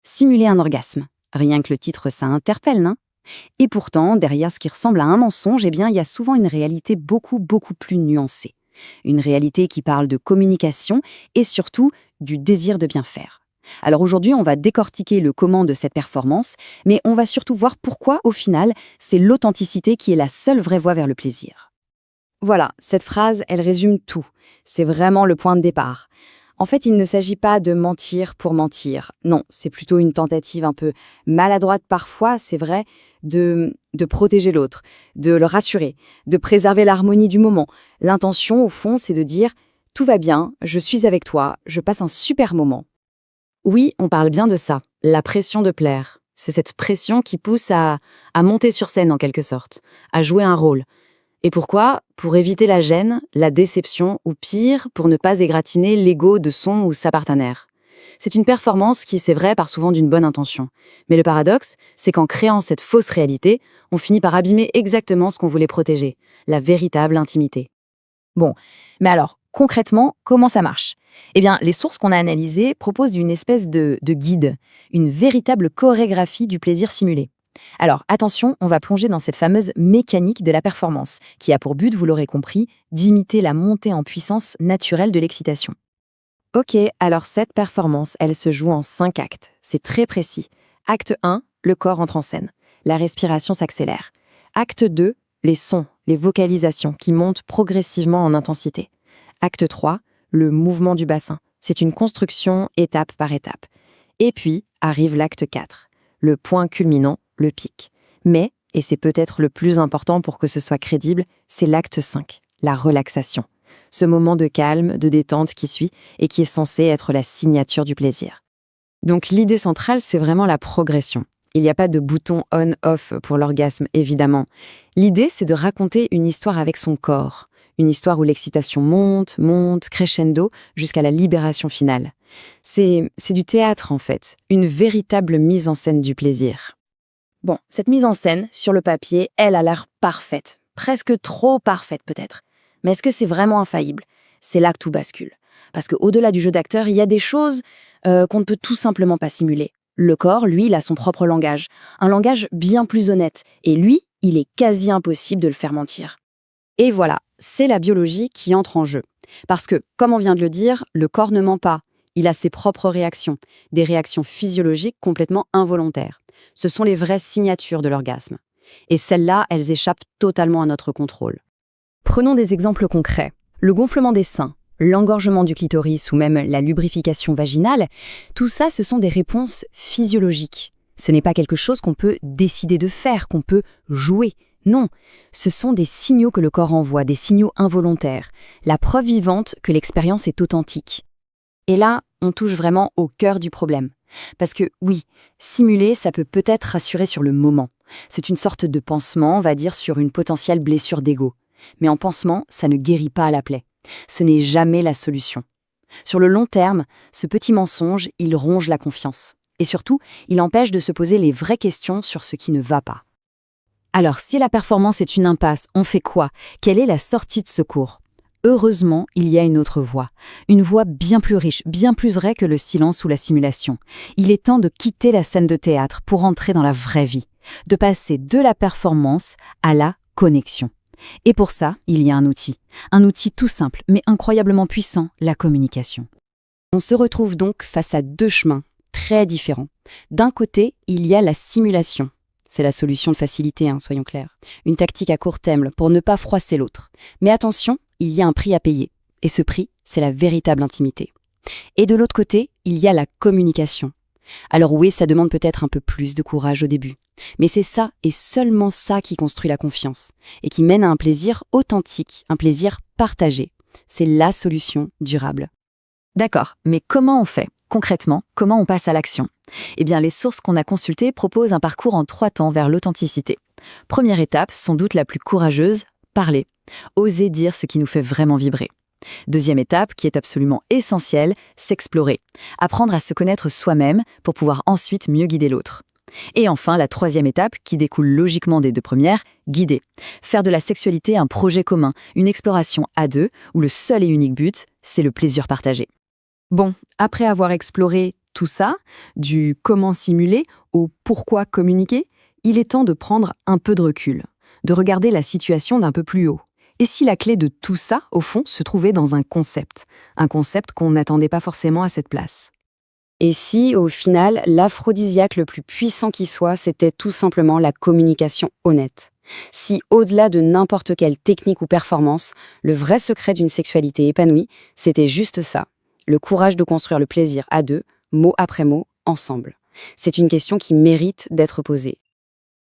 Simuler un orgasme. Rien que le titre, ça interpelle, non? Et pourtant, derrière ce qui ressemble à un mensonge, il y a souvent une réalité beaucoup plus nuancée. Une réalité qui parle de communication et surtout du désir de bien faire. Alors aujourd'hui, on va décortiquer le comment de cette performance, mais on va surtout voir pourquoi, au final, c'est l'authenticité qui est la seule vraie voie vers le plaisir. Voilà, cette phrase, elle résume tout. C'est vraiment le point de départ. En fait, il ne s'agit pas de mentir pour mentir. Non, c'est plutôt une tentative un peu maladroite parfois, c'est vrai, de protéger l'autre, de le rassurer, de préserver l'harmonie du moment. L'intention, au fond, c'est de dire « tout va bien, je suis avec toi, je passe un super moment ». Oui, on parle bien de ça, la pression de plaire. C'est cette pression qui pousse à monter sur scène en quelque sorte, à jouer un rôle. Et pourquoi? Pour éviter la gêne, la déception, ou pire, pour ne pas égratigner l'ego de son ou sa partenaire. C'est une performance qui, c'est vrai, part souvent d'une bonne intention. Mais le paradoxe, c'est qu'en créant cette fausse réalité, on finit par abîmer exactement ce qu'on voulait protéger, la véritable intimité. Bon, mais alors, concrètement, comment ça marche? Eh bien, les sources qu'on a analysées proposent une espèce de guide, une véritable chorégraphie du plaisir simulé. Alors, attention, on va plonger dans cette fameuse mécanique de la performance, qui a pour but, vous l'aurez compris, d'imiter la montée en puissance naturelle de l'excitation. Ok, alors cette performance, elle se joue en 5 actes. C'est très précis. Acte 1, le corps entre en scène. La respiration s'accélère. Acte 2, les sons, les vocalisations qui montent progressivement en intensité. Acte 3, le mouvement du bassin. C'est une construction étape par étape. Et puis arrive l'acte 4, le point culminant, le pic. Mais, et c'est peut-être le plus important pour que ce soit crédible, c'est l'acte 5, la relaxation. Ce moment de calme, de détente qui suit et qui est censé être la signature du plaisir. Donc l'idée centrale, c'est vraiment la progression. Il n'y a pas de bouton on-off pour l'orgasme, évidemment. L'idée, c'est de raconter une histoire avec son corps. Une histoire où l'excitation monte, crescendo, jusqu'à la libération finale. C'est du théâtre, en fait. Une véritable mise en scène du plaisir. Bon, cette mise en scène, sur le papier, elle a l'air parfaite. Presque trop parfaite, peut-être. Mais est-ce que c'est vraiment infaillible? C'est là que tout bascule. Parce qu'au-delà du jeu d'acteur, il y a des choses qu'on ne peut tout simplement pas simuler. Le corps, lui, il a son propre langage. Un langage bien plus honnête. Et lui, il est quasi impossible de le faire mentir. Et voilà, c'est la biologie qui entre en jeu. Parce que, comme on vient de le dire, le corps ne ment pas. Il a ses propres réactions. Des réactions physiologiques complètement involontaires. Ce sont les vraies signatures de l'orgasme. Et celles-là, elles échappent totalement à notre contrôle. Prenons des exemples concrets. Le gonflement des seins, l'engorgement du clitoris ou même la lubrification vaginale, tout ça, ce sont des réponses physiologiques. Ce n'est pas quelque chose qu'on peut décider de faire, qu'on peut jouer. Non, ce sont des signaux que le corps envoie, des signaux involontaires, la preuve vivante que l'expérience est authentique. Et là, on touche vraiment au cœur du problème. Parce que oui, simuler, ça peut peut-être rassurer sur le moment. C'est une sorte de pansement, on va dire, sur une potentielle blessure d'ego. Mais en pansement, ça ne guérit pas la plaie. Ce n'est jamais la solution. Sur le long terme, ce petit mensonge, il ronge la confiance. Et surtout, il empêche de se poser les vraies questions sur ce qui ne va pas. Alors, si la performance est une impasse, on fait quoi? Quelle est la sortie de secours? Heureusement, il y a une autre voie. Une voie bien plus riche, bien plus vraie que le silence ou la simulation. Il est temps de quitter la scène de théâtre pour entrer dans la vraie vie. De passer de la performance à la connexion. Et pour ça, il y a un outil. Un outil tout simple, mais incroyablement puissant, la communication. On se retrouve donc face à deux chemins très différents. D'un côté, il y a la simulation. C'est la solution de facilité, soyons clairs. Une tactique à court terme pour ne pas froisser l'autre. Mais attention, il y a un prix à payer. Et ce prix, c'est la véritable intimité. Et de l'autre côté, il y a la communication. Alors oui, ça demande peut-être un peu plus de courage au début. Mais c'est ça et seulement ça qui construit la confiance. Et qui mène à un plaisir authentique, un plaisir partagé. C'est la solution durable. D'accord, mais comment on fait? Concrètement, comment on passe à l'action? Eh bien, les sources qu'on a consultées proposent un parcours en 3 temps vers l'authenticité. Première étape, sans doute la plus courageuse, parler. Oser dire ce qui nous fait vraiment vibrer. Deuxième étape, qui est absolument essentielle, s'explorer. Apprendre à se connaître soi-même pour pouvoir ensuite mieux guider l'autre. Et enfin, la troisième étape, qui découle logiquement des 2 premières, guider. Faire de la sexualité un projet commun, une exploration à 2, où le seul et unique but, c'est le plaisir partagé. Bon, après avoir exploré tout ça, du comment simuler au pourquoi communiquer, il est temps de prendre un peu de recul, de regarder la situation d'un peu plus haut. Et si la clé de tout ça, au fond, se trouvait dans un concept qu'on n'attendait pas forcément à cette place? Et si, au final, l'aphrodisiaque le plus puissant qui soit, c'était tout simplement la communication honnête? Si, au-delà de n'importe quelle technique ou performance, le vrai secret d'une sexualité épanouie, c'était juste ça, le courage de construire le plaisir à deux, mot après mot, ensemble. C'est une question qui mérite d'être posée,